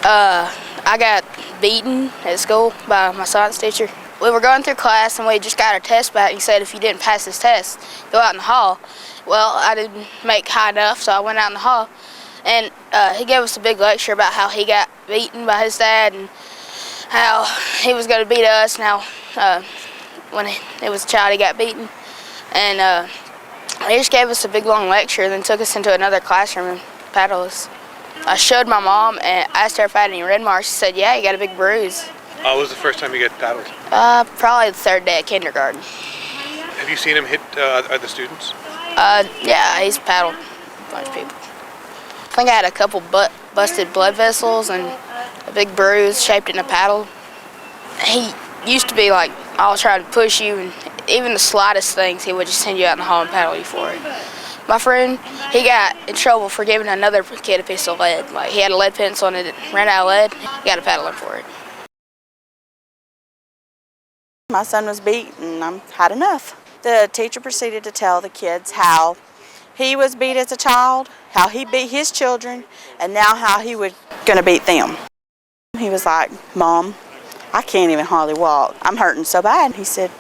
I got beaten at school by my science teacher. We were going through class and we just got our test back. He said if you didn't pass this test, go out in the hall. Well, I didn't make high enough, so I went out in the hall. And he gave us a big lecture about how he got beaten by his dad and how he was going to beat us. Now, when he was a child, he got beaten. And he just gave us a big long lecture and then took us into another classroom and paddled us. I showed my mom and asked her if I had any red marks. She said, yeah, you got a big bruise. What was the first time you got paddled? Probably the third day at kindergarten. Have you seen him hit other students? Yeah, he's paddled a bunch of people. I think I had a couple busted blood vessels and a big bruise shaped in a paddle. He used to be like, I'll try to push you, and even the slightest things, he would just send you out in the hall and paddle you for it. My friend, he got in trouble for giving another kid a piece of lead. Like, he had a lead pencil and it ran out of lead. He got to paddle him for it. My son was beat and I had enough. The teacher proceeded to tell the kids how he was beat as a child, how he beat his children, and now how he was going to beat them. He was like, Mom, I can't even hardly walk. I'm hurting so bad. He said,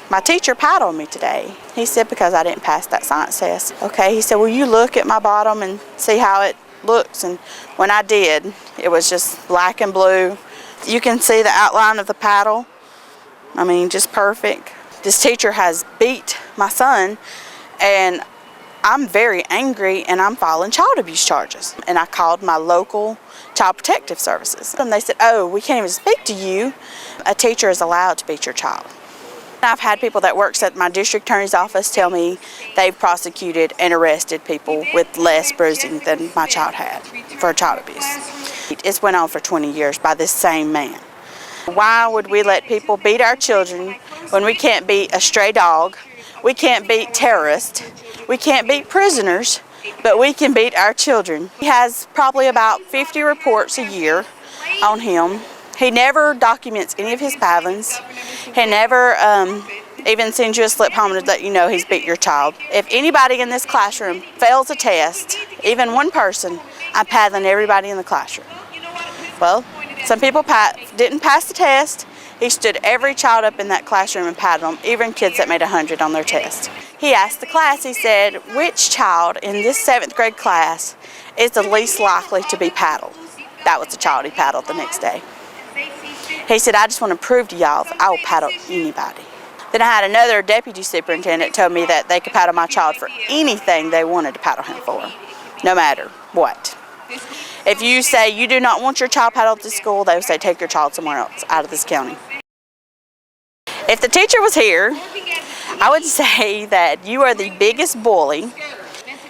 my teacher paddled me today. He said, because I didn't pass that science test. Okay, he said, will you look at my bottom and see how it looks? And when I did, it was just black and blue. You can see the outline of the paddle. I mean, just perfect. This teacher has beat my son, and I'm very angry, and I'm filing child abuse charges. And I called my local Child Protective Services. And they said, oh, we can't even speak to you. A teacher is allowed to beat your child. I've had people that works at my district attorney's office tell me they've prosecuted and arrested people with less bruising than my child had for child abuse. It's went on for 20 years by this same man. Why would we let people beat our children when we can't beat a stray dog, we can't beat terrorists, we can't beat prisoners, but we can beat our children? He has probably about 50 reports a year on him. He never documents any of his paddlings. He never even sends you a slip home to let you know he's beat your child. If anybody in this classroom fails a test, even one person, I'm paddling everybody in the classroom. Well, some people didn't pass the test. He stood every child up in that classroom and paddled them, even kids that made 100 on their test. He asked the class, he said, which child in this 7th grade class is the least likely to be paddled? That was the child he paddled the next day. He said, I just want to prove to y'all that I will paddle anybody. Then I had another deputy superintendent tell me that they could paddle my child for anything they wanted to paddle him for, no matter what. If you say you do not want your child paddled to school, they would say take your child somewhere else out of this county. If the teacher was here, I would say that you are the biggest bully.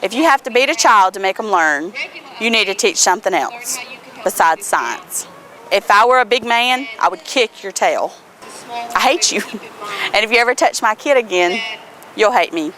If you have to beat a child to make them learn, you need to teach something else besides science. If I were a big man, I would kick your tail. I hate you. And if you ever touch my kid again, you'll hate me.